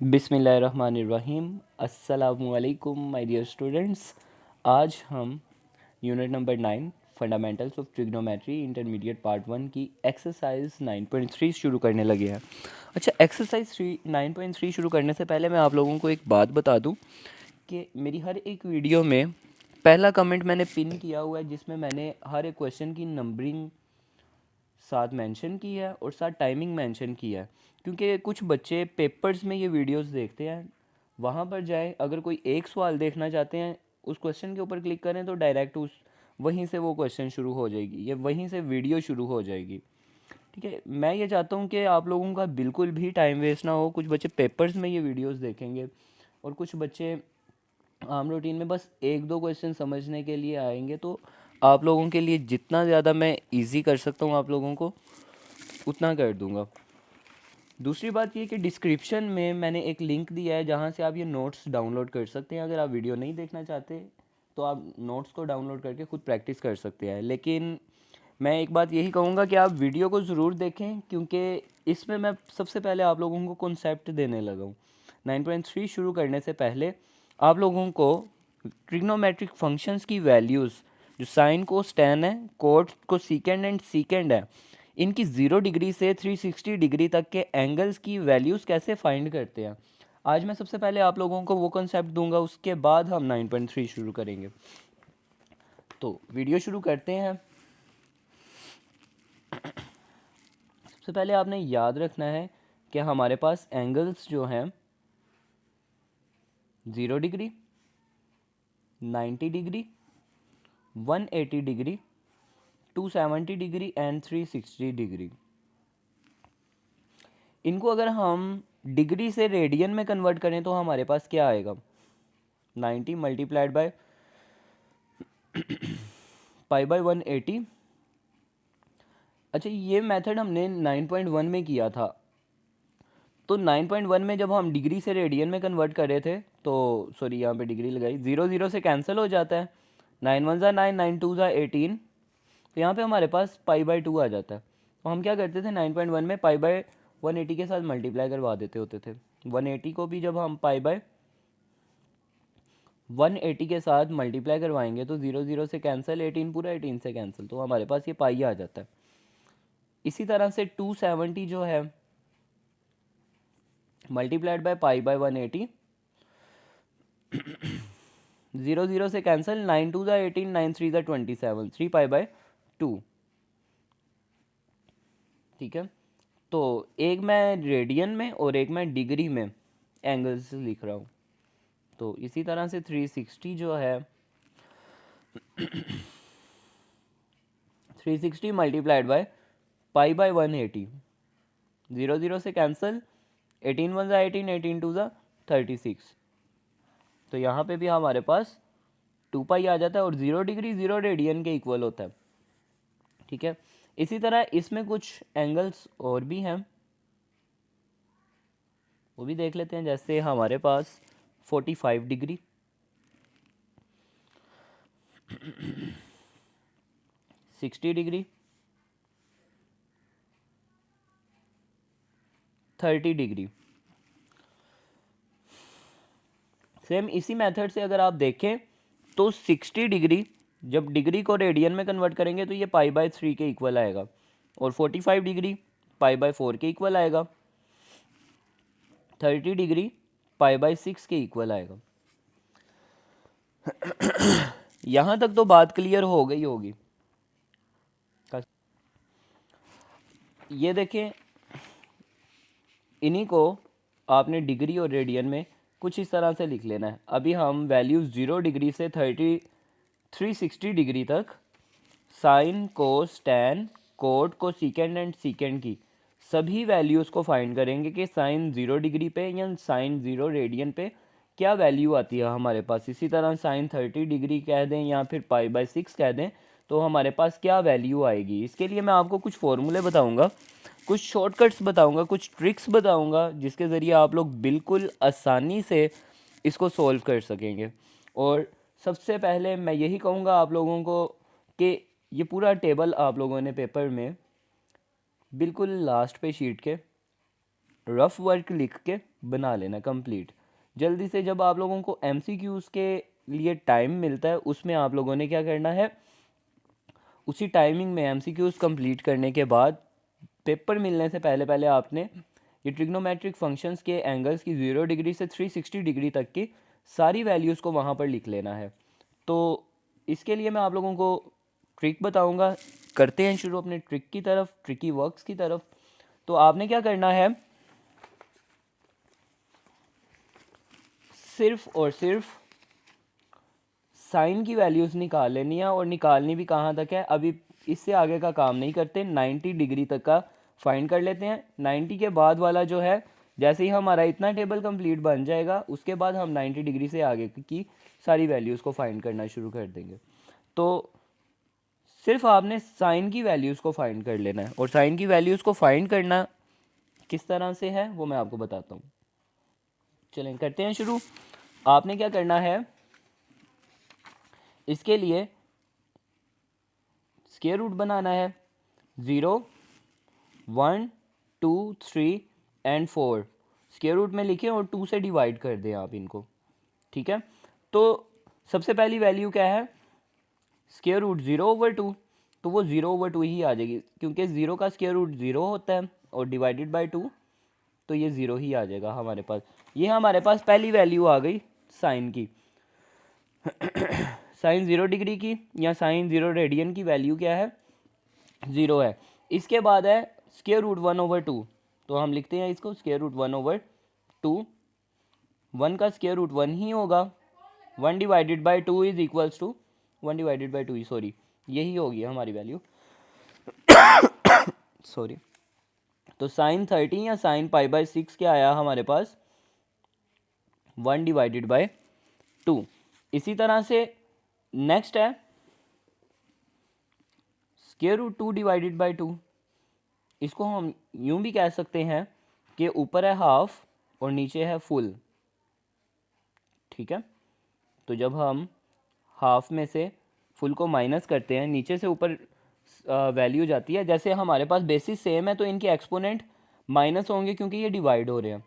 बिस्मिल्लाहिर्रहमानिर्रहीम। अस्सलामुअलैकुम my dear students. आज हम unit number 9 fundamentals of trigonometry intermediate part 1 की एक्सरसाइज 9.3 शुरू करने लगे हैं। अच्छा, एक्सरसाइज 9.3 शुरू करने से पहले मैं आप लोगों को एक बात बता दूं कि मेरी हर एक वीडियो में पहला कमेंट मैंने पिन किया हुआ है, जिसमें मैंने हर एक क्वेश्चन की नंबरिंग साथ मेंशन की है और साथ टाइमिंग मेंशन किया है, क्योंकि कुछ बच्चे पेपर्स में ये वीडियोस देखते हैं। वहाँ पर जाए, अगर कोई एक सवाल देखना चाहते हैं, उस क्वेश्चन के ऊपर क्लिक करें तो डायरेक्ट उस वहीं से वो क्वेश्चन शुरू हो जाएगी या वहीं से वीडियो शुरू हो जाएगी। ठीक है, मैं ये चाहता हूँ कि आप लोगों का बिल्कुल भी टाइम वेस्ट ना हो। कुछ बच्चे पेपर्स में ये वीडियोस देखेंगे और कुछ बच्चे आम रूटीन में बस एक दो क्वेश्चन समझने के लिए आएंगे। तो आप लोगों के लिए जितना ज़्यादा मैं इजी कर सकता हूँ आप लोगों को उतना कर दूंगा। दूसरी बात ये कि डिस्क्रिप्शन में मैंने एक लिंक दिया है जहाँ से आप ये नोट्स डाउनलोड कर सकते हैं। अगर आप वीडियो नहीं देखना चाहते तो आप नोट्स को डाउनलोड करके खुद प्रैक्टिस कर सकते हैं। लेकिन मैं एक बात यही कहूँगा कि आप वीडियो को ज़रूर देखें, क्योंकि इसमें मैं सबसे पहले आप लोगों को कॉन्सेप्ट देने लगा हूँ। 9.3 शुरू करने से पहले आप लोगों को ट्रिग्नोमेट्रिक फंक्शंस की वैल्यूज़, जो साइन कोस टैन है, कोट को सीकेंड एंड सीकेंड है, इनकी 0 डिग्री से 360 डिग्री तक के एंगल्स की वैल्यूज़ कैसे फाइंड करते हैं, आज मैं सबसे पहले आप लोगों को वो कॉन्सेप्ट दूंगा। उसके बाद हम 9.3 शुरू करेंगे। तो वीडियो शुरू करते हैं। सबसे पहले आपने याद रखना है कि हमारे पास एंगल्स जो हैं 0 degree, 90 degree, 180 degree, 270 degree and 360 degree. इनको अगर हम डिग्री से रेडियन में कन्वर्ट करें तो हमारे पास क्या आएगा, 90 मल्टीप्लाइड बाय पाई बाय 180। अच्छा, ये मेथड हमने 9.1 में किया था। तो 9.1 में जब हम डिग्री से रेडियन में कन्वर्ट कर रहे थे तो सॉरी, यहाँ पे डिग्री लगाई, 0 से कैंसिल हो जाता है। 9 1 ज़ा 9, 9 2 ज़ा 18। तो यहाँ पे हमारे पास पाई बाय 2 आ जाता है। तो हम क्या करते थे, 9.1 में पाई बाय 180 के साथ मल्टीप्लाई करवा देते होते थे। 180 को भी जब हम पाई बाय 180 के साथ मल्टीप्लाई करवाएंगे तो 0 से कैंसिल, 18 पूरा 18 से कैंसिल, तो हमारे पास ये पाई आ जाता है। इसी तरह से 270 जो है मल्टीप्लाइड बाय पाई बाय 180, 0 से कैंसिल, 9 2 ज़ा 18, 9 3 ज़ा 27, 3 पाई बाय 2। ठीक है, तो एक मैं रेडियन में और एक मैं डिग्री में एंगल्स लिख रहा हूँ। तो इसी तरह से 360 जो है 360 मल्टीप्लाइड बाय पाई बाय 180, 0 से कैंसिल, 18 1 ज़ा 18, 18 2 ज़ा 36। तो यहाँ पे भी हमारे पास 2 पाई आ जाता है और 0 डिग्री 0 रेडियन के इक्वल होता है। ठीक है, इसी तरह इसमें कुछ एंगल्स और भी हैं, वो भी देख लेते हैं। जैसे हमारे पास 45 डिग्री, 60 डिग्री, 30 डिग्री। सेम इसी मेथड से अगर आप देखें तो 60 डिग्री जब डिग्री को रेडियन में कन्वर्ट करेंगे तो ये पाई बाय 3 के इक्वल आएगा, और 45 डिग्री पाई बाय 4 के इक्वल आएगा, 30 डिग्री पाई बाय 6 के इक्वल आएगा। यहाँ तक तो बात क्लियर हो गई होगी। ये देखें, इन्हीं को आपने डिग्री और रेडियन में कुछ इस तरह से लिख लेना है। अभी हम वैल्यू 0 डिग्री से 360 डिग्री तक साइन कोस टैन कोट को सीकेंड एंड सीकेंड की सभी वैल्यूज़ को फाइंड करेंगे कि साइन 0 डिग्री पे या साइन 0 रेडियन पे क्या वैल्यू आती है हमारे पास। इसी तरह साइन 30 डिग्री कह दें या फिर पाई बाय 6 कह दें तो हमारे पास क्या वैल्यू आएगी। इसके लिए मैं आपको कुछ फॉर्मूले बताऊंगा, कुछ शॉर्टकट्स बताऊंगा, कुछ ट्रिक्स बताऊंगा, जिसके ज़रिए आप लोग बिल्कुल आसानी से इसको सॉल्व कर सकेंगे। और सबसे पहले मैं यही कहूँगा आप लोगों को कि ये पूरा टेबल आप लोगों ने पेपर में बिल्कुल लास्ट पे शीट के रफ वर्क लिख के बना लेना कंप्लीट जल्दी से। जब आप लोगों को MCQs के लिए टाइम मिलता है उसमें आप लोगों ने क्या करना है, उसी टाइमिंग में MCQs कंप्लीट करने के बाद पेपर मिलने से पहले पहले आपने ये ट्रिग्नोमेट्रिक फंक्शंस के एंगल्स की 0 डिग्री से 360 डिग्री तक की सारी वैल्यूज़ को वहाँ पर लिख लेना है। तो इसके लिए मैं आप लोगों को ट्रिक बताऊँगा। करते हैं शुरू अपने ट्रिक की तरफ, ट्रिकी वर्क्स की तरफ। तो आपने क्या करना है, सिर्फ और सिर्फ साइन की वैल्यूज़ निकाल लेनी है, और निकालनी भी कहाँ तक है, अभी इससे आगे का काम नहीं करते। 90 डिग्री तक का फाइंड कर लेते हैं। 90 के बाद वाला जो है, जैसे ही हमारा इतना टेबल कंप्लीट बन जाएगा उसके बाद हम 90 डिग्री से आगे की सारी वैल्यूज़ को फाइंड करना शुरू कर देंगे। तो सिर्फ आपने साइन की वैल्यूज़ को फाइंड कर लेना है, और साइन की वैल्यूज़ को फाइंड करना किस तरह से है वो मैं आपको बताता हूँ। चलें करते हैं शुरू। आपने क्या करना है, इसके लिए स्क्वायर रूट बनाना है। 0, 1, 2, 3 एंड 4 स्क्वायर रूट में लिखें और 2 से डिवाइड कर दें आप इनको, ठीक है। तो सबसे पहली वैल्यू क्या है, स्क्वायर रूट 0/2, तो वो 0/2 ही आ जाएगी, क्योंकि 0 का स्क्वायर रूट 0 होता है और डिवाइडेड बाय 2, तो ये 0 ही आ जाएगा हमारे पास। ये हमारे पास पहली वैल्यू आ गई साइन की। साइन 0 डिग्री की या साइन 0 रेडियन की वैल्यू क्या है, 0 है। इसके बाद है स्क्वायर रूट 1/2, तो हम लिखते हैं इसको स्क्वायर रूट 1/2। 1 का स्क्वायर रूट 1 ही होगा। 1 divided by 2 is equals to 1 divided by 2, sorry यही होगी हमारी वैल्यू, सॉरी। तो साइन 30 या साइन π/6 क्या आया हमारे पास, 1 डिवाइडेड बाय 2। इसी तरह से नेक्स्ट है स्क्वायर रूट 2 डिवाइडेड बाय 2। इसको हम यूं भी कह सकते हैं कि ऊपर है हाफ और नीचे है फुल, ठीक है। तो जब हम हाफ में से फुल को माइनस करते हैं, नीचे से ऊपर वैल्यू जाती है। जैसे हमारे पास बेसिस सेम है तो इनके एक्सपोनेंट माइनस होंगे क्योंकि ये डिवाइड हो रहे हैं,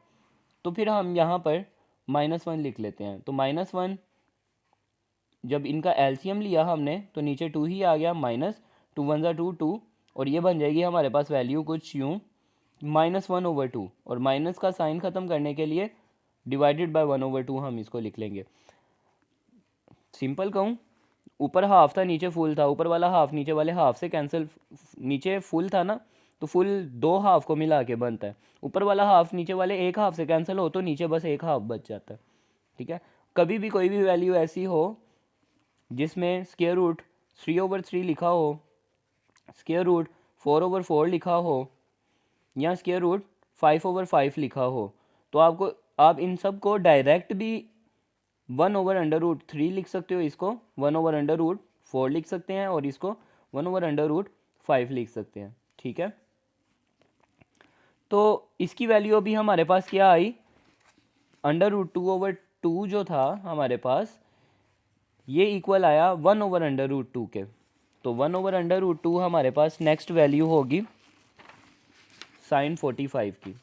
तो फिर हम यहाँ पर -1 लिख लेते हैं। तो -1 जब इनका एलसीएम लिया हमने तो नीचे 2 ही आ गया, -2 × 1 = 2 और ये बन जाएगी हमारे पास वैल्यू कुछ यूँ -1/2, और माइनस का साइन ख़त्म करने के लिए डिवाइडेड बाय 1/2 हम इसको लिख लेंगे। सिंपल कहूँ, ऊपर हाफ था नीचे फुल था, ऊपर वाला हाफ नीचे वाले हाफ से कैंसिल, नीचे फुल था ना तो फुल 2 हाफ को मिला के बनता है, ऊपर वाला हाफ नीचे वाले एक हाफ से कैंसिल हो तो नीचे बस एक हाफ बच जाता है, ठीक है। कभी भी कोई भी वैल्यू ऐसी हो जिसमें स्क्वायर रूट 3/3 लिखा हो, स्क्वायर रूट 4/4 लिखा हो या स्क्वायर रूट 5/5 लिखा हो, तो आप इन सब को डायरेक्ट भी 1/√3 लिख सकते हो, इसको 1/√4 लिख सकते हैं और इसको 1/√5 लिख सकते हैं, ठीक है। तो इसकी वैल्यू अभी हमारे पास क्या आई, √2/2 जो था हमारे पास ये इक्वल आया 1/√2 के। तो 1/√2 हमारे पास नेक्स्ट वैल्यू होगी साइन 45 की।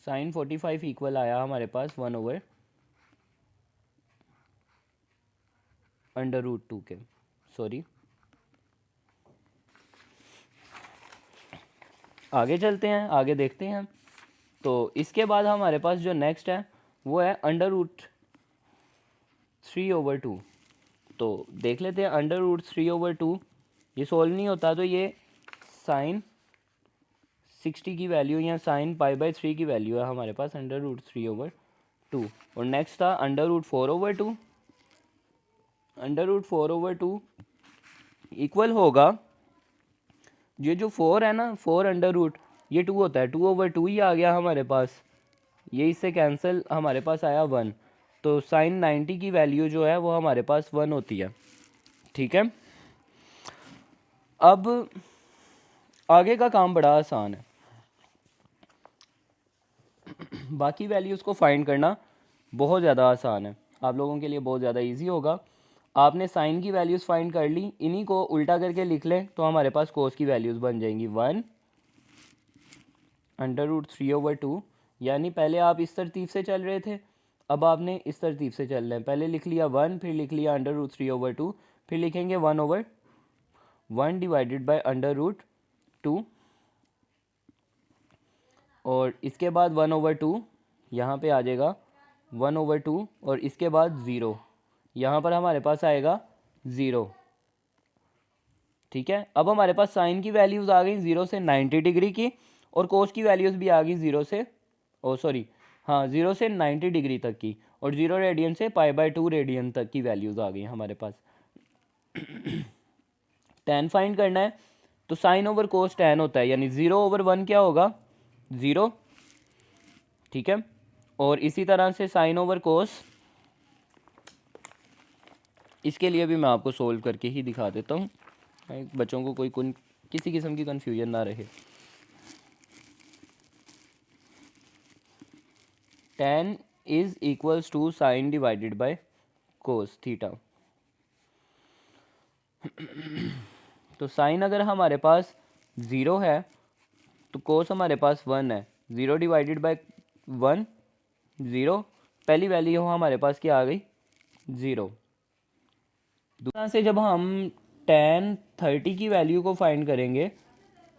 साइन 45 इक्वल आया हमारे पास 1/√2 के, सॉरी। आगे चलते हैं, आगे देखते हैं। तो इसके बाद हमारे पास जो नेक्स्ट है वो है √3/2। तो देख लेते हैं √3/2, ये सोल्व नहीं होता तो ये साइन 60 की वैल्यू या साइन π/3 की वैल्यू है हमारे पास √3/2। और नेक्स्ट था √4/2। √4/2 इक्वल होगा, ये जो 4 है ना, 4 ये 2 होता है, 2/2 ही आ गया हमारे पास, ये इससे कैंसिल हमारे पास आया 1। तो साइन 90 की वैल्यू जो है वो हमारे पास 1 होती है, ठीक है। अब आगे का काम बड़ा आसान है, बाकी वैल्यूज़ को फाइंड करना बहुत ज़्यादा आसान है, आप लोगों के लिए बहुत ज़्यादा इजी होगा। आपने साइन की वैल्यूज़ फाइंड कर ली, इन्हीं को उल्टा करके लिख लें तो हमारे पास कोस की वैल्यूज़ बन जाएंगी 1 √3/2, यानी पहले आप इस तरतीब से चल रहे थे, अब आपने इस तरतीब से चल रहे हैं। पहले लिख लिया 1, फिर लिख लिया √3/2, फिर लिखेंगे 1/1 डिवाइडेड बाय √2, और इसके बाद 1/2 यहाँ पे आ जाएगा 1/2, और इसके बाद 0, यहाँ पर हमारे पास आएगा 0। ठीक है, अब हमारे पास साइन की वैल्यूज़ आ गई 0 से 90 डिग्री की, और कोस की वैल्यूज़ भी आ गई 0 से 0 से 90 डिग्री तक की, और 0 रेडियन से π/2 रेडियन तक की वैल्यूज़ आ गई हमारे पास। tan फाइंड करना है, तो साइन ओवर कोस tan होता है, यानी 0/1 क्या होगा, 0। ठीक है, और इसी तरह से साइन ओवर कोस, इसके लिए भी मैं आपको सोल्व करके ही दिखा देता हूँ, बच्चों को कोई किसी किस्म की कन्फ्यूजन ना रहे। tan is equals to sine divided by cos theta. तो साइन अगर हमारे पास 0 है तो कोस हमारे पास 1 है, 0 डिवाइडेड बाय 1 0, पहली वैल्यू हमारे पास क्या आ गई, 0। दूसरा से जब हम tan 30 की वैल्यू को फाइंड करेंगे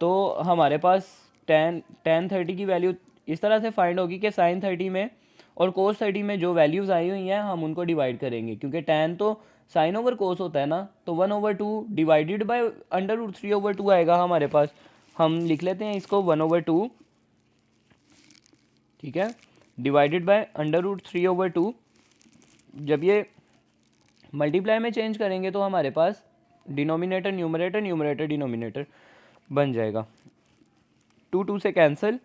तो हमारे पास tan 30 की वैल्यू इस तरह से फाइंड होगी कि साइन 30 में और कोस 30 में जो वैल्यूज़ आई हुई हैं हम उनको डिवाइड करेंगे, क्योंकि tan तो साइन ओवर कोस होता है ना, तो 1/2 डिवाइडेड बाय √3/2 आएगा हमारे पास। हम लिख लेते हैं इसको 1/2, ठीक है, डिवाइडेड बाय √3/2। जब ये मल्टीप्लाई में चेंज करेंगे तो हमारे पास डिनोमिनेटर न्यूमरेटर, न्यूमरेटर डिनोमिनेटर बन जाएगा। 2 से कैंसिल,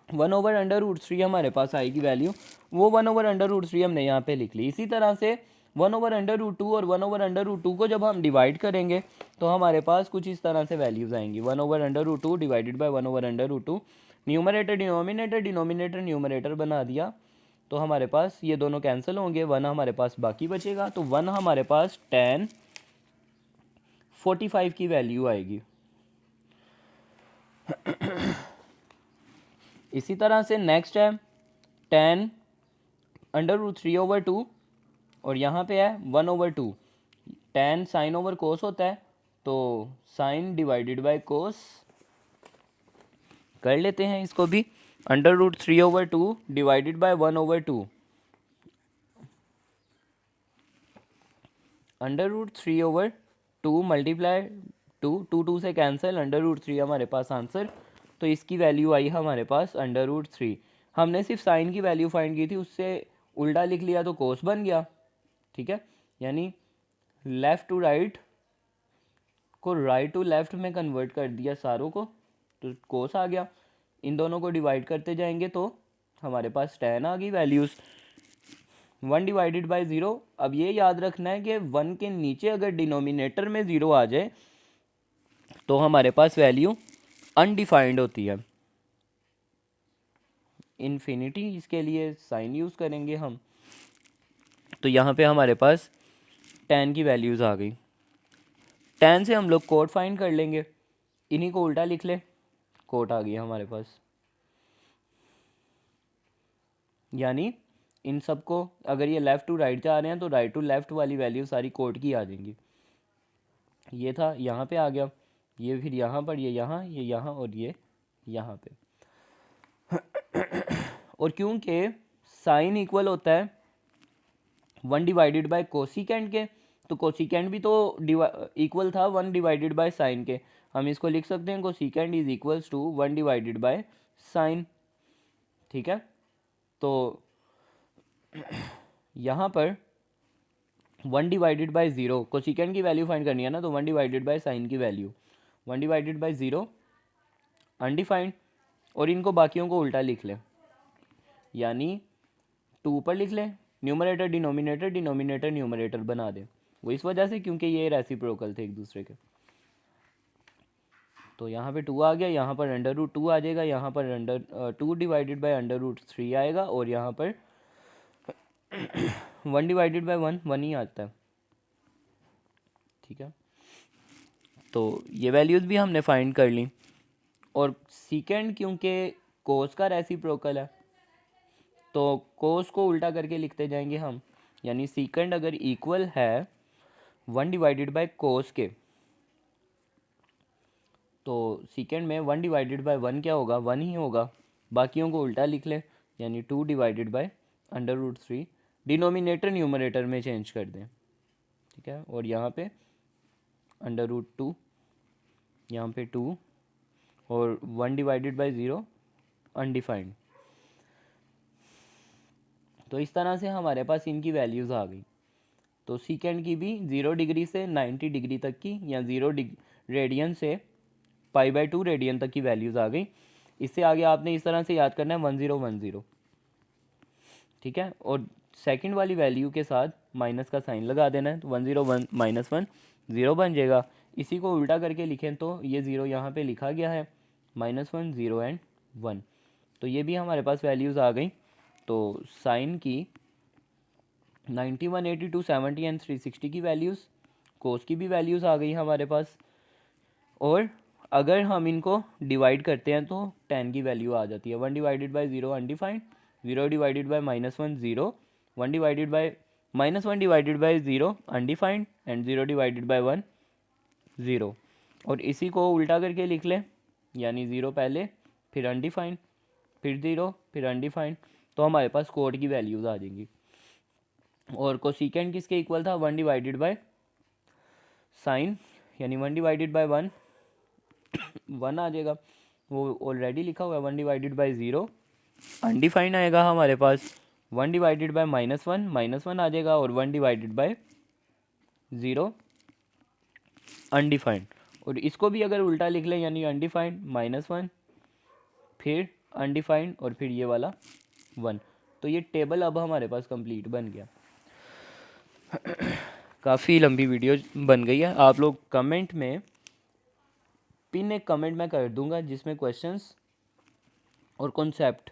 1/√3 हमारे पास आएगी वैल्यू, वो 1/√3 हमने यहाँ पे लिख ली। इसी तरह से 1/√2 और 1/√2 को जब हम डिवाइड करेंगे तो हमारे पास कुछ इस तरह से वैल्यूज़ आएंगी, 1/√2 divided by 1/√2, numerator denominator, denominator numerator बना दिया, तो हमारे पास ये दोनों कैंसिल होंगे, 1 हमारे पास बाकी बचेगा, तो 1 हमारे पास tan 45 की वैल्यू आएगी। इसी तरह से नेक्स्ट है tan √3/2, और यहाँ पे है 1/2, tan साइन ओवर कोस होता है, तो साइन डिवाइडेड बाय कोस कर लेते हैं इसको भी, √3/2 डिवाइडेड बाय 1/2, √3/2 मल्टीप्लाई 2 से कैंसिल, √3 हमारे पास आंसर, तो इसकी वैल्यू आई हमारे पास √3। हमने सिर्फ साइन की वैल्यू फाइंड की थी, उससे उल्टा लिख लिया तो कोस बन गया। ठीक है, यानी लेफ़्ट टू राइट को राइट टू लेफ़्ट में कन्वर्ट कर दिया सारों को, तो कोस आ गया। इन दोनों को डिवाइड करते जाएंगे तो हमारे पास tan आ गई वैल्यूज़, 1 डिवाइडेड बाय 0। अब ये याद रखना है कि 1 के नीचे अगर डिनोमिनेटर में 0 आ जाए तो हमारे पास वैल्यू अनडिफाइंड होती है। इन्फिनिटी इसके लिए साइन यूज़ करेंगे हम, तो यहाँ पे हमारे पास tan की वैल्यूज़ आ गई। tan से हम लोग कोट फाइंड कर लेंगे, इन्हीं को उल्टा लिख ले, कोट आ गई हमारे पास। यानी इन सब को अगर ये लेफ़्ट टू राइट जा रहे हैं तो राइट टू लेफ़्ट वाली वैल्यू सारी कोट की आ जाएंगी। ये था, यहाँ पे आ गया, ये फिर यहाँ पर, ये यहाँ और ये यहाँ पे। और क्योंकि साइन इक्वल होता है 1 डिवाइडेड बाय कोसिकेंड के, तो कोसिकेंड भी तो इक्वल था 1 डिवाइडेड बाय साइन के, हम इसको लिख सकते हैं cosecant is equals to 1 divided by sine. ठीक है, तो यहाँ पर 1 डिवाइडेड बाय 0, कोसिकेंड की वैल्यू फाइंड करनी है ना, तो 1 डिवाइडेड बाय साइन की वैल्यू 1 डिवाइडेड बाय 0 अनडिफाइंड, और इनको बाकियों को उल्टा लिख ले, यानी 2 ऊपर लिख ले, न्यूमरेटर डिनोमिनेटर, डिनोमिनेटर न्यूमरेटर बना दे, वो इस वजह से क्योंकि ये रेसिप्रोकल थे एक दूसरे के। तो यहाँ पे 2 आ गया, यहाँ पर √2 आ जाएगा, यहाँ पर 2 डिवाइडेड बाय √3 आएगा, और यहाँ पर 1 डिवाइडेड बाय 1 ही आता है। ठीक है, तो ये वैल्यूज़ भी हमने फाइंड कर ली, और सीकेंड क्योंकि कोस का रेसिप्रोकल है तो कोस को उल्टा करके लिखते जाएंगे हम, यानी सीकेंड अगर इक्वल है 1 डिवाइडेड बाय कोस के, तो सीकेंड में 1 डिवाइडेड बाय 1 क्या होगा, 1 ही होगा। बाकियों को उल्टा लिख ले, यानी 2 डिवाइडेड बाय √3, डिनोमिनेटर न्यूमरेटर में चेंज कर दें, ठीक है। और यहाँ पे √2, यहाँ पे 2 और 1 डिवाइडेड बाय 0 अनडिफाइंड। तो इस तरह से हमारे पास इनकी वैल्यूज़ आ गई। तो सीकेंड की भी 0 डिग्री से 90 डिग्री तक की, या 0 रेडियन से π/2 रेडियन तक की वैल्यूज़ आ गई। इससे आगे आपने इस तरह से याद करना है 1010, ठीक है। और सेकंड वाली वैल्यू के साथ माइनस का साइन लगा देना है, तो 101 -1 0 बन जाएगा। इसी को उल्टा करके लिखें तो ये 0 यहाँ पे लिखा गया है, -1 0 एंड 1, तो ये भी हमारे पास वैल्यूज़ आ गई। तो साइन की 90, 180, 270 एंड 360 की वैल्यूज़, कोस की भी वैल्यूज़ आ गई हमारे पास। और अगर हम इनको डिवाइड करते हैं तो 10 की वैल्यू आ जाती है। 1 divided by 0 undefined, 0 divided by -1 0, 1 divided by -1 divided by 0 undefined and 0 divided by 1 0। और इसी को उल्टा करके लिख लें, यानी 0 पहले, फिर अनडिफाइंड, फिर 0, फिर अनडिफाइंड, तो हमारे पास कोड की वैल्यूज़ आ जाएंगी। और कोसिकेंड किसके इक्वल था, 1 डिवाइडेड बाय साइन, यानी 1 डिवाइडेड बाय 1 1 आ जाएगा, वो ऑलरेडी लिखा हुआ है। 1 डिवाइडेड बाय 0 अनडिफाइंड आएगा हमारे पास, 1 डिवाइडेड बाय -1 आ जाएगा, और 1 डिवाइडेड बाय 0 अनडिफाइंड। और इसको भी अगर उल्टा लिख लें, यानी अनडिफाइंड -1, फिर अनडिफाइंड, और फिर ये वाला 1, तो ये टेबल अब हमारे पास कंप्लीट बन गया। काफ़ी लंबी वीडियो बन गई है। आप लोग कमेंट में पिन एक कमेंट मैं कर दूंगा जिसमें क्वेश्चंस और कॉन्सेप्ट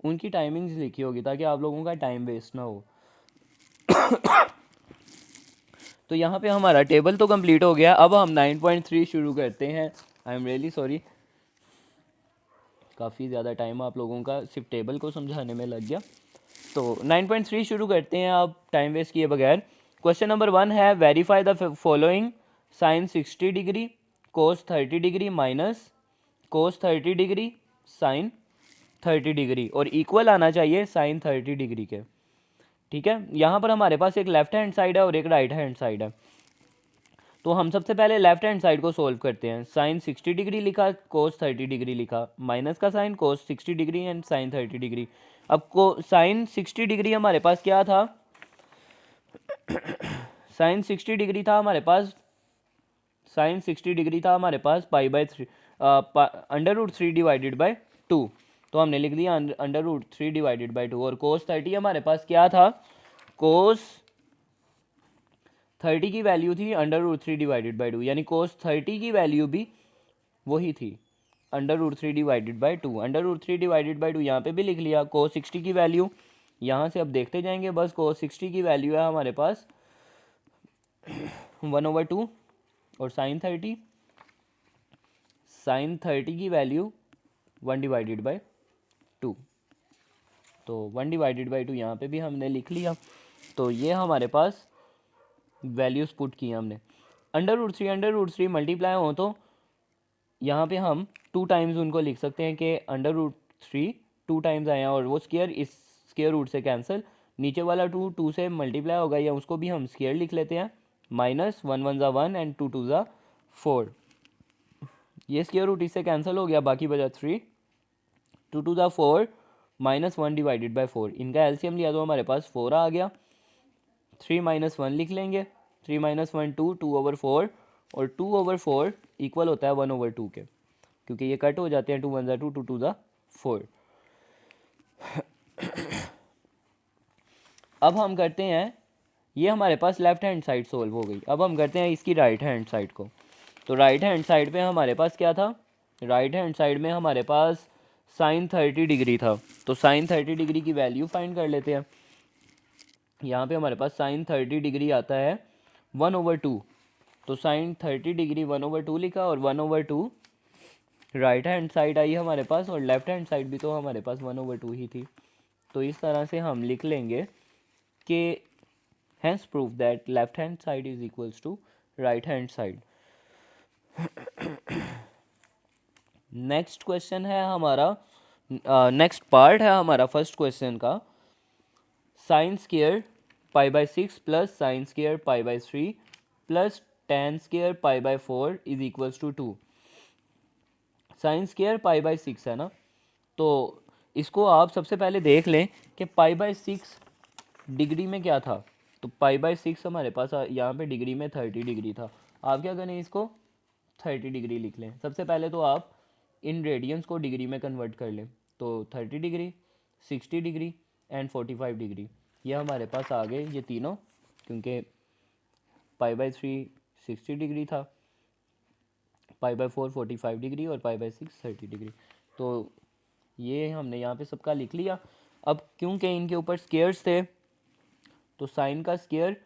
उनकी टाइमिंग्स लिखी होगी, ताकि आप लोगों का टाइम वेस्ट ना हो। तो यहाँ पे हमारा टेबल तो कंप्लीट हो गया। अब हम 9.3 शुरू करते हैं। आई एम रियली सॉरी, काफ़ी ज़्यादा टाइम आप लोगों का सिर्फ टेबल को समझाने में लग गया। तो 9.3 शुरू करते हैं आप टाइम वेस्ट किए बगैर। क्वेश्चन नंबर 1 है, verify the following, sine 60 degree, cos 30 degree minus cos 30 degree, sine 30 degree, और इक्वल आना चाहिए साइन 30 डिग्री के, ठीक है। यहाँ पर हमारे पास एक लेफ्ट हैंड साइड है और एक राइट हैंड साइड है। तो हम सबसे पहले लेफ्ट हैंड साइड को सोल्व करते हैं। साइन 60 डिग्री लिखा, कोस 30 डिग्री लिखा, माइनस का sign, cos 60 degree and sine 30 degree. अब को साइन 60 डिग्री हमारे पास क्या था, साइन 60 डिग्री था हमारे पास, साइन 60 डिग्री था हमारे पास π/3 √3 डिवाइडेड बाय 2, तो हमने लिख दिया √3 डिवाइडेड बाय 2। और कोस 30 हमारे पास क्या था, कोस 30 की वैल्यू थी √3 डिवाइडेड बाय 2, यानी कोस 30 की वैल्यू भी वही थी √3 डिवाइडेड बाय 2। √3 डिवाइडेड बाय 2 यहाँ पे भी लिख लिया। कोस 60 की वैल्यू यहाँ से अब देखते जाएंगे, बस कोस 60 की वैल्यू है हमारे पास 1/2, और साइन 30 की वैल्यू 1 डिवाइडेड बाय 2, तो 1 डिवाइडेड बाय 2 यहाँ पे भी हमने लिख लिया। तो ये हमारे पास वैल्यूज़ पुट की हमने। √3 मल्टीप्लाई हो तो यहाँ पे हम 2 टाइम्स उनको लिख सकते हैं कि √3 2 टाइम्स आया, और वो स्केयर इस स्केयर रूट से कैंसिल, नीचे वाला 2 से मल्टीप्लाई होगा, या उसको भी हम स्केयर लिख लेते हैं, -1 1 ज़ा 1 एंड 2 ज़ा 4, ये स्केयर रूट इससे कैंसिल हो गया, बाकी बचा 3, 2 ज़ा 4 -1 डिवाइडेड बाय 4, इनका एलसीएम लिया तो हमारे पास 4 आ गया। 3 - 1 लिख लेंगे, 3 - 1 2/4, और 2/4 इक्वल होता है 1/2 के, क्योंकि ये कट हो जाते हैं, 2 1 ज़ा 2, 2 ज़ा 4। अब हम करते हैं, ये हमारे पास लेफ्ट हैंड साइड सोल्व हो गई। अब हम करते हैं इसकी राइट हैंड साइड को। तो राइट हैंड साइड पे हमारे पास क्या था, राइट हैंड साइड में हमारे पास साइन 30 डिग्री था। तो साइन 30 डिग्री की वैल्यू फाइंड कर लेते हैं। यहाँ पे हमारे पास साइन 30 डिग्री आता है 1/2, तो साइन 30 डिग्री 1/2 लिखा, और 1/2 राइट हैंड साइड आई हमारे पास और लेफ्ट हैंड साइड भी तो हमारे पास 1/2 ही थी। तो इस तरह से हम लिख लेंगे कि hence proof that left hand side is equals to right hand side. Next question है हमारा, नेक्स्ट पार्ट है हमारा फर्स्ट क्वेश्चन का, sine square pi by 6 plus sine square pi by 3 plus tan square pi by 4 is equals to 2। Sine square pi by 6 है ना, तो इसको आप सबसे पहले देख लें कि पाई बाय 6 डिग्री में क्या था। तो पाई बाय 6 हमारे पास यहाँ पे डिग्री में 30 डिग्री था। आप क्या करें, इसको 30 डिग्री लिख लें। सबसे पहले तो आप इन रेडियंस को डिग्री में कन्वर्ट कर लें। तो 30 डिग्री, 60 डिग्री एंड 45 डिग्री ये हमारे पास आ गए ये तीनों, क्योंकि पाई बाय 3 60 डिग्री था, पाई बाय 4 45 डिग्री और पाई बाय 6 30 डिग्री। तो ये हमने यहाँ पे सबका लिख लिया। अब क्योंकि इनके ऊपर स्क्वायर्स थे तो साइन का स्क्वायर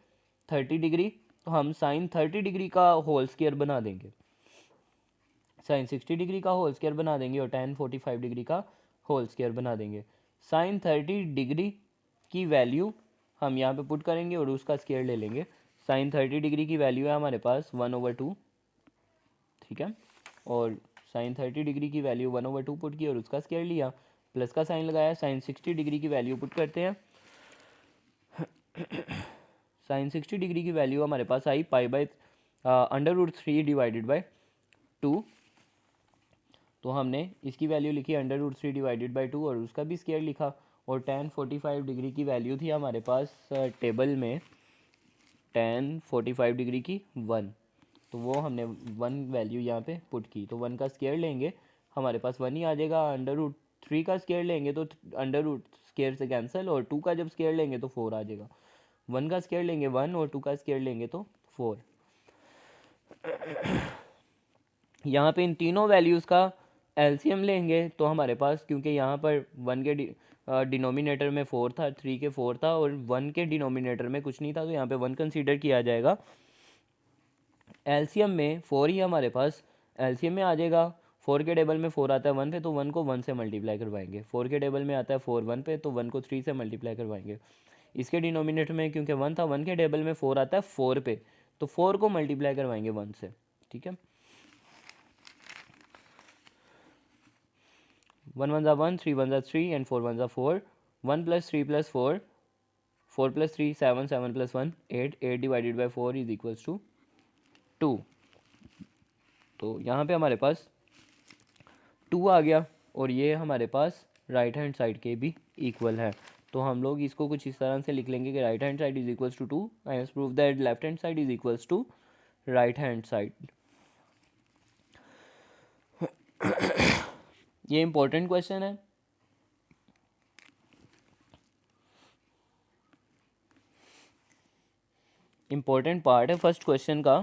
30 डिग्री, तो हम साइन 30 डिग्री का होल स्क्वायर बना देंगे, साइन 60 डिग्री का होल स्क्वायर बना देंगे और tan 45 डिग्री का होल स्क्वायर बना देंगे। साइन 30 डिग्री की वैल्यू हम यहाँ पे पुट करेंगे और उसका स्क्वायर ले लेंगे। साइन 30 डिग्री की वैल्यू है हमारे पास 1/2, ठीक है। और साइन 30 डिग्री की वैल्यू 1/2 पुट की और उसका स्क्वायर लिया, प्लस का साइन लगाया। साइन 60 डिग्री की वैल्यू पुट करते हैं। साइन 60 डिग्री की वैल्यू हमारे पास आई पाई बाय √3 डिवाइडेड बाय 2। तो हमने इसकी वैल्यू लिखी √3 डिवाइडेड बाय 2 और उसका भी स्क्वायर लिखा। और tan 45 डिग्री की वैल्यू थी हमारे पास टेबल में tan 45 डिग्री की 1, तो वो हमने 1 वैल्यू यहाँ पे पुट की। तो 1 का स्क्वायर लेंगे हमारे पास 1 ही आ जाएगा। √3 का स्क्वायर लेंगे तो अंडर स्क्वायर से कैंसिल, और 2 का जब स्क्वायर लेंगे तो 4 आ जाएगा। 1 का स्क्वायर लेंगे 1 और 2 का स्क्वायर लेंगे तो 4। यहाँ पे इन तीनों वैल्यूज़ का एलसीएम लेंगे तो हमारे पास, क्योंकि यहाँ पर 1 के डिनोमिनेटर में 4 था, 3 के 4 था और 1 के डिनोमिनेटर में कुछ नहीं था, तो यहाँ पे 1 कंसीडर किया जाएगा। एलसीएम में 4 ही हमारे पास एलसीएम में आ जाएगा। 4 के टेबल में 4 आता है 1 पे, तो 1 को 1 से मल्टीप्लाई करवाएंगे। 4 के टेबल में आता है 4 1 पे, तो 1 को 3 से मल्टीप्लाई करवाएंगे। इसके डिनोमिनेटर में क्योंकि 1 था, 1 के टेबल में 4 आता है 4 पे, तो 4 को मल्टीप्लाई करवाएंगे 1 से, ठीक है। 1 1 1, 3 1 3 and 4 1 4। 1 + 3 + 4, 4 + 3 7, 7 + 1 8, 8 divided by 4 is equals to 2। तो यहाँ पे हमारे पास 2 आ गया और ये हमारे पास राइट हैंड साइड के भी इक्वल है। तो हम लोग इसको कुछ इस तरह से लिख लेंगे कि right hand side is equals to 2। I have proved that left hand side is equals to right hand side. ये इंपॉर्टेंट क्वेश्चन है। इंपॉर्टेंट पार्ट है फर्स्ट क्वेश्चन का।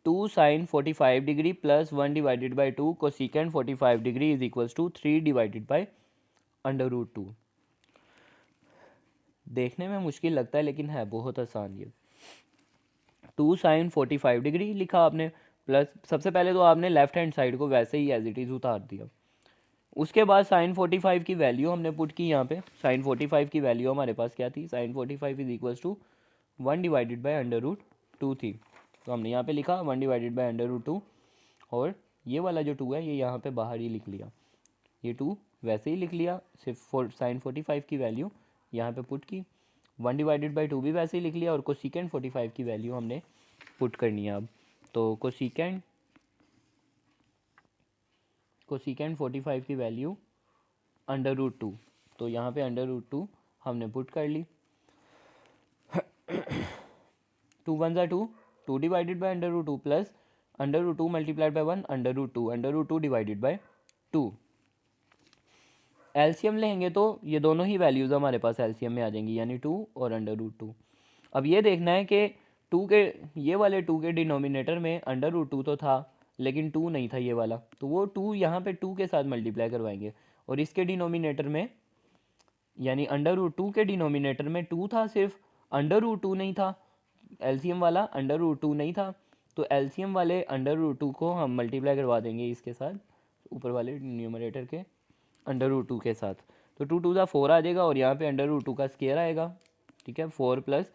2 sin 45 degree plus 1 divided by 2 cosecant 45 degree is equals to 3 divided by √2। देखने में मुश्किल लगता है लेकिन है बहुत आसान ये। 2 sin 45 डिग्री लिखा आपने, प्लस सबसे पहले तो आपने लेफ्ट हैंड साइड को वैसे ही एज इट इज़ उतार दिया। उसके बाद sin 45 की वैल्यू हमने पुट की यहाँ पे। sin 45 की वैल्यू हमारे पास क्या थी, sin 45 is equals to 1 divided by √2 थी। तो हमने यहाँ पे लिखा 1 डिवाइडेड बाई √2 और ये वाला जो 2 है ये यहाँ पे बाहर ही लिख लिया। ये 2 वैसे ही लिख लिया, सिर्फ sin 45 की वैल्यू यहाँ पे पुट की। 1 डिवाइडेड बाई 2 भी वैसे ही लिख लिया और कोसेकेंट 45 की वैल्यू हमने पुट करनी है अब। तो कोसेकेंट 45 की वैल्यू √2, तो यहाँ पे √2 हमने पुट कर ली। 2 1 2, 2 divided by √2 plus √2 multiplied by 1 √2 divided by 2। LCM लेंगे तो ये दोनों ही वैल्यूज़ हमारे पास एलसीएम में आ जाएंगी, यानी 2 और √2। अब ये देखना है कि 2 के ये वाले 2 के डिनोमिनेटर में √2 तो था लेकिन 2 नहीं था ये वाला, तो वो 2 यहाँ पे 2 के साथ मल्टीप्लाई करवाएंगे। और इसके डिनोमिनेटर में यानी √2 के डिनोमिनेटर में 2 था सिर्फ, √2 नहीं था, एलसीएम वाला √2 नहीं था, तो एलसीएम वाले √2 को हम मल्टीप्लाई करवा देंगे इसके साथ, ऊपर वाले न्यूमरेटर के अंडर रूट 2 के साथ, तो 2 × 4 आ जाएगा और यहाँ पे अंडर रूट 2 का स्केयर आएगा, ठीक है, 4 प्लस,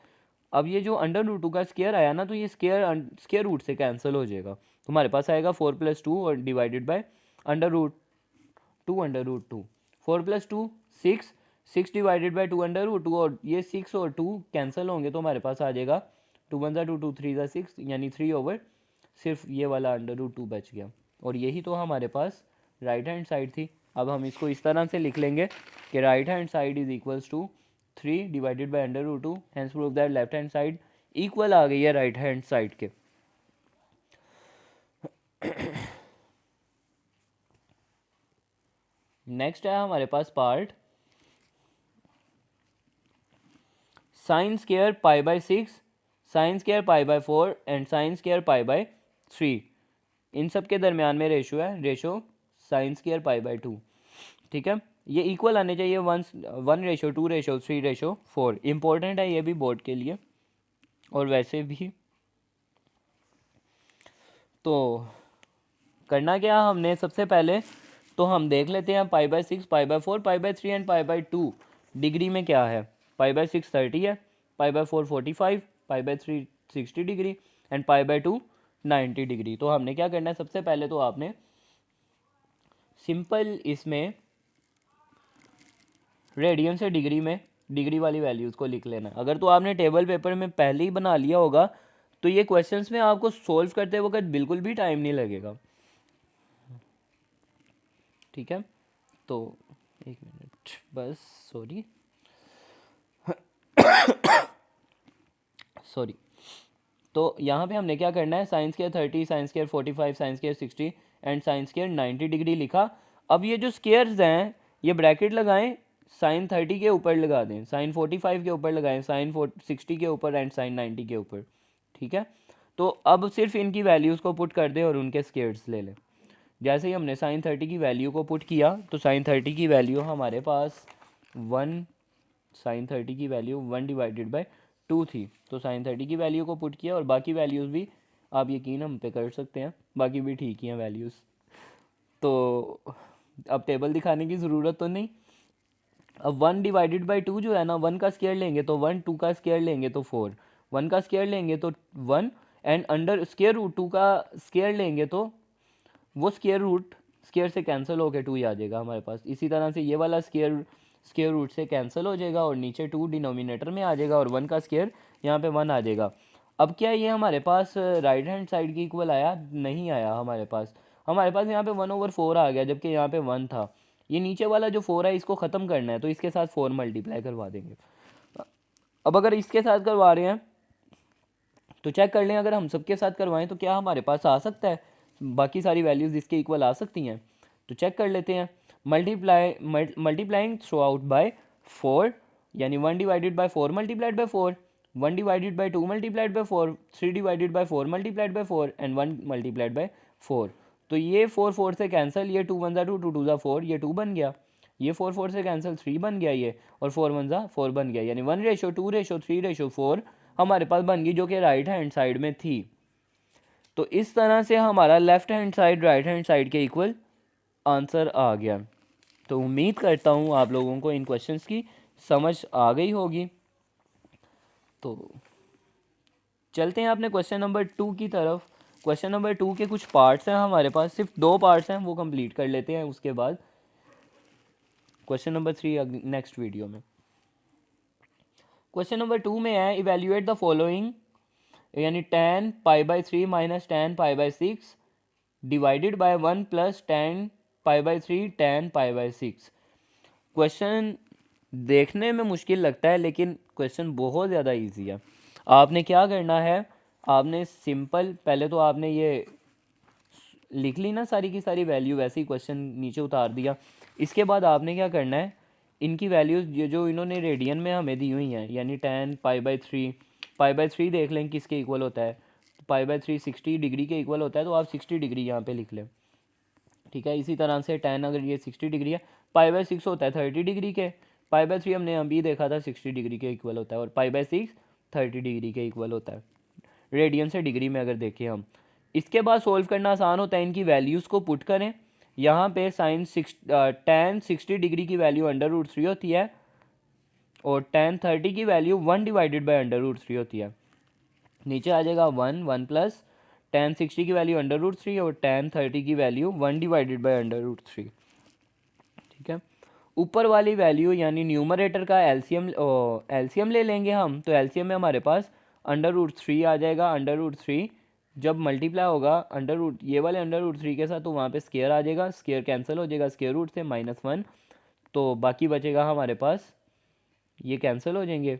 अब ये जो अंडर रूट 2 का स्केयर आया ना, तो ये स्केयर रूट से कैंसिल हो जाएगा, तो हमारे पास आएगा 4 + 2 और divided by under root 2, 4 + 2 6, 6 divided by 2 under root 2, और ये 6 और 2 कैंसिल होंगे तो हमारे पास आ जाएगा 2 × 1 = 2, 2 × 3 = 6, यानी 3/, सिर्फ ये वाला अंडर रूट 2 बच गया, और यही तो हमारे पास राइट हैंड साइड थी। अब हम इसको इस तरह से लिख लेंगे कि right hand side is equals to 3 divided by under root 2, hence prove that left hand side equal आ गई है राइट हैंड साइड के। नेक्स्ट है हमारे पास part sine square π/6, sine square π/4 and sine square π/3, इन सब के दरमियान में रेशो है, रेशो साइन स्क्वायर π/2, ठीक है, ये इक्वल आने चाहिए 1:2:3:4, इम्पोर्टेंट है ये भी बोर्ड के लिए और वैसे भी। तो करना क्या हमने, सबसे पहले तो हम देख लेते हैं π/6, π/4, π/3 एंड π/2 डिग्री में क्या है। π/6 30 है, π/4 45, π/3 60 डिग्री एंड π/2 90 डिग्री। तो हमने क्या करना है, सबसे पहले तो आपने सिंपल इसमें रेडियन से डिग्री में डिग्री वाली वैल्यूज़ को लिख लेना। अगर तो आपने टेबल पेपर में पहले ही बना लिया होगा तो ये क्वेश्चंस में आपको सोल्व करते वक्त बिल्कुल भी टाइम नहीं लगेगा, ठीक है। तो एक मिनट बस, सॉरी। तो यहाँ पे हमने क्या करना है, sine square 30, sine square 45, sine square 60 and sine square 90 degree लिखा। अब ये जो स्क्वायर्स हैं ये ब्रैकेट लगाएं, साइन 30 के ऊपर लगा दें, साइन 45 के ऊपर लगाएं, साइन 60 के ऊपर एंड साइन 90 के ऊपर, ठीक है। तो अब सिर्फ इनकी वैल्यूज़ को पुट कर दें और उनके स्क्वायर्स ले लें। जैसे ही हमने साइन 30 की वैल्यू को पुट किया तो साइन 30 की वैल्यू हमारे पास 1, साइन 30 की वैल्यू 1/2 थी, तो साइन 30 की वैल्यू को पुट किया और बाकी वैल्यूज़ भी आप यकीन हम पे कर सकते हैं, बाकी भी ठीक ही हैं वैल्यूज़। तो अब टेबल दिखाने की ज़रूरत तो नहीं। अब 1/2 जो है ना, 1 का स्क्वायर लेंगे तो 1, 2 का स्क्वायर लेंगे तो 4, 1 का स्क्वायर लेंगे तो 1 एंड अंडर स्क्वायर रूट 2 का स्क्वायर लेंगे तो वो स्क्वायर रूट स्क्वायर से कैंसिल होकर 2 ही आ जाएगा हमारे पास। इसी तरह से ये वाला स्क्वायर रूट से कैंसिल हो जाएगा और नीचे 2 डिनोमिनेटर में आ जाएगा और 1 का स्क्वायर यहाँ पे 1 आ जाएगा। अब क्या ये हमारे पास राइट हैंड साइड की इक्वल आया? नहीं आया हमारे पास यहाँ पे 1/4 आ गया, जबकि यहाँ पे 1 था। ये नीचे वाला जो 4 है इसको ख़त्म करना है तो इसके साथ 4 मल्टीप्लाई करवा देंगे। अब अगर इसके साथ करवा रहे हैं तो चेक कर लें, अगर हम सबके साथ करवाएं तो क्या हमारे पास आ सकता है, बाकी सारी वैल्यूज़ इसके इक्वल आ सकती हैं। तो चेक कर लेते हैं। मल्टीप्लाइंग थ्रू आउट बाय 4, यानी 1/4 multiplied by 4, 1/2 multiplied by 4, 3/4 multiplied by 4 and 1 multiplied by 4। तो ये 4 4 से कैंसिल, ये 2 1 2, 2 2 4, ये 2 बन गया, ये 4 4 से कैंसिल 3 बन गया ये, और 4 1 4 बन गया, यानी 1:2:3:4 हमारे पास बन गई, जो कि राइट हैंड साइड में थी। तो इस तरह से हमारा left hand side right hand side के इक्वल आंसर आ गया। तो उम्मीद करता हूँ आप लोगों को इन क्वेश्चंस की समझ आ गई होगी। तो चलते हैं अपने क्वेश्चन नंबर 2 की तरफ। क्वेश्चन नंबर 2 के कुछ पार्ट्स हैं हमारे पास, सिर्फ 2 पार्ट्स हैं, वो कंप्लीट कर लेते हैं, उसके बाद क्वेश्चन नंबर 3 नेक्स्ट वीडियो में। क्वेश्चन नंबर 2 में है, इवेल्युएट द फॉलोइंग, यानी tan π/3 minus tan π/6 divided by 1 plus tan π/3 tan π/6। Question देखने में मुश्किल लगता है लेकिन क्वेश्चन बहुत ज़्यादा इजी है। आपने क्या करना है, आपने सिंपल पहले तो आपने ये लिख ली ना सारी की सारी वैल्यू, वैसे ही क्वेश्चन नीचे उतार दिया। इसके बाद आपने क्या करना है, इनकी वैल्यूज़ जो इन्होंने रेडियन में हमें दी हुई हैं, यानी tan π/3 देख लें किसके इक्वल होता है, π/3 60 डिग्री के इक्वल होता है, तो आप 60 डिग्री यहाँ पे लिख लें, ठीक है। इसी तरह से tan अगर ये 60 डिग्री है, π/6 होता है 30 डिग्री के, π/3 हमने अभी देखा था 60 डिग्री के इक्वल होता है, और π/6 30 डिग्री के इक्वल होता है रेडियन से डिग्री में अगर देखें हम। इसके बाद सोल्व करना आसान होता है, इनकी वैल्यूज़ को पुट करें, यहाँ पे tan 60 डिग्री की वैल्यू √3 होती है और tan 30 की वैल्यू 1 डिवाइडेड बाई √3 होती है। नीचे आ जाएगा 1 प्लस tan 60 की वैल्यू √3 और tan 30 की वैल्यू 1 डिवाइडेड बाई √3। ठीक है, ऊपर वाली वैल्यू यानी न्यूमरेटर का एलसीएम ले लेंगे हम, तो एलसीएम में हमारे पास √3 आ जाएगा। √3 जब मल्टीप्लाई होगा ये वाले √3 के साथ, तो वहाँ पे स्केयर आ जाएगा, स्केयर कैंसिल हो जाएगा स्केयर रूट से -1, तो बाकी बचेगा हमारे पास, ये कैंसिल हो जाएंगे।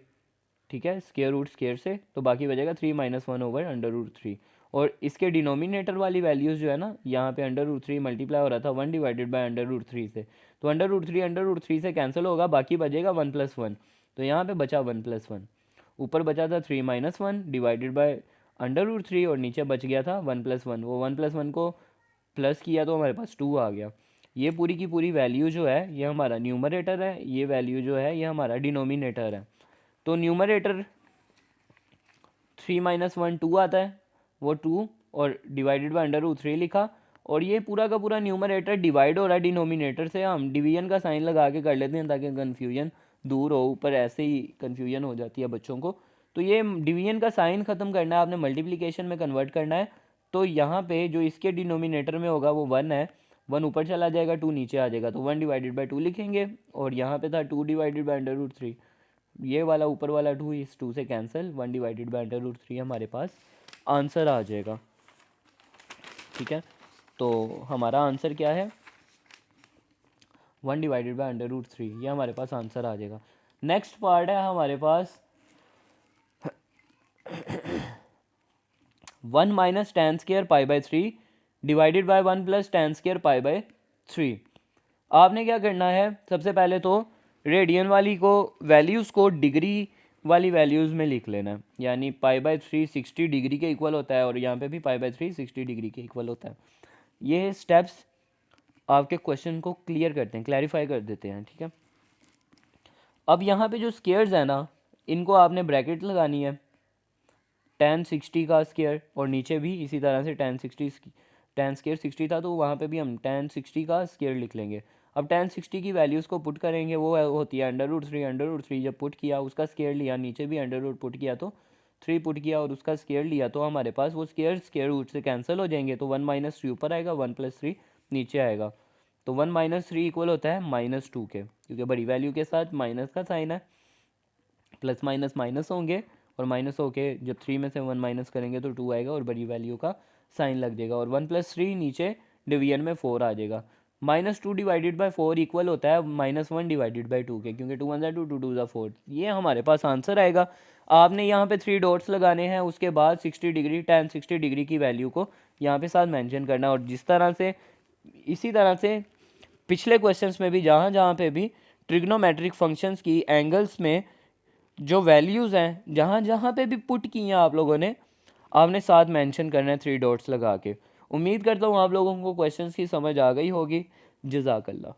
ठीक है, स्केयर रूट स्केयर से, तो बाकी बचेगा 3 - 1 ओवर √3। और इसके डिनोमिनेटर वाली वैल्यूज़ जो है ना, यहाँ पे √3 मल्टीप्लाई हो रहा था 1 डिवाइडेड बाई √3 से, तो √3 से कैंसिल होगा, बाकी बचेगा 1 + 1, तो यहाँ पे बचा 1 + 1। ऊपर बचा था 3 - 1 डिवाइडेड बाई √3 और नीचे बच गया था 1 + 1। वो 1 + 1 को प्लस किया तो हमारे पास 2 आ गया। ये पूरी की पूरी वैल्यू जो है ये हमारा न्यूमरेटर है, ये वैल्यू जो है ये हमारा डिनोमिनेटर है। तो न्यूमरेटर 3 - 1 2 आता है, वो 2 और डिवाइडेड बाई √3 लिखा, और ये पूरा का पूरा न्यूमरेटर डिवाइड हो रहा है डिनोमिनेटर से। हम डिवीजन का साइन लगा के कर लेते हैं ताकि कन्फ्यूजन दूर हो, ऊपर ऐसे ही कन्फ्यूजन हो जाती है बच्चों को। तो ये डिवीजन का साइन ख़त्म करना है आपने, मल्टीप्लिकेशन में कन्वर्ट करना है। तो यहाँ पे जो इसके डिनोमिनेटर में होगा वो 1 है, 1 ऊपर चला जाएगा, 2 नीचे आ जाएगा, तो 1 डिवाइडेड बाई 2 लिखेंगे। और यहाँ पे था 2 डिवाइडेड बाई √3, ये वाला ऊपर वाला 2 इस 2 से कैंसिल, 1 डिवाइडेड बाई √3 हमारे पास आंसर आ जाएगा। ठीक है, तो हमारा आंसर क्या है, 1 डिवाइडेड बाई √3, ये हमारे पास आंसर आ जाएगा। नेक्स्ट पार्ट है हमारे पास 1 - tan square π/3 divided by 1 + tan square π/3। आपने क्या करना है, सबसे पहले तो रेडियन वाली को वैल्यूज़ को डिग्री वाली वैल्यूज़ में लिख लेना है, यानी π/3 60 डिग्री के इक्वल होता है और यहाँ पे भी π/3 60 डिग्री के इक्वल होता है। ये स्टेप्स आपके क्वेश्चन को क्लियर करते हैं, क्लैरिफाई कर देते हैं। ठीक है, अब यहाँ पे जो स्केयर्स है ना, इनको आपने ब्रैकेट लगानी है, tan 60 का स्केयर, और नीचे भी इसी तरह से tan स्केयर 60 था तो वहाँ पे भी हम tan 60 का स्केयर लिख लेंगे। अब tan 60 की वैल्यूज़ को पुट करेंगे, वो होती है √3 जब पुट किया उसका स्केयर लिया, नीचे भी √ पुट किया तो 3 पुट किया और उसका स्केयर लिया, तो हमारे पास वो स्केयर रूट से कैंसिल हो जाएंगे, तो 1 - 3 ऊपर आएगा, 1 + 3 नीचे आएगा, तो 1 - 3 इक्वल होता है -2 के, क्योंकि बड़ी वैल्यू के साथ माइनस का साइन है, प्लस माइनस माइनस होंगे और माइनस होके जब 3 में से 1 माइनस करेंगे तो 2 आएगा और बड़ी वैल्यू का साइन लग जाएगा, और 1 + 3 नीचे डिवीजन में 4 आ जाएगा। -2 डिवाइडेड बाई 4 इक्वल होता है -1 डिवाइडेड बाई 2 के, क्योंकि 2 × 1 = 2, 2 × 2 = 4। ये हमारे पास आंसर आएगा। आपने यहाँ पे 3 डॉट्स लगाने हैं, उसके बाद 60 डिग्री tan 60 डिग्री की वैल्यू को यहाँ पे साथ मेंशन करना, और जिस तरह से इसी तरह से पिछले क्वेश्चंस में भी जहाँ जहाँ पे भी ट्रिग्नोमेट्रिक फंक्शंस की एंगल्स में जो वैल्यूज़ हैं, जहाँ जहाँ पे भी पुट की हैं आप लोगों ने, आपने साथ मेंशन करना है 3 डॉट्स लगा के। उम्मीद करता हूँ आप लोगों को क्वेश्चंस की समझ आ गई होगी। जज़ाकल्लाह।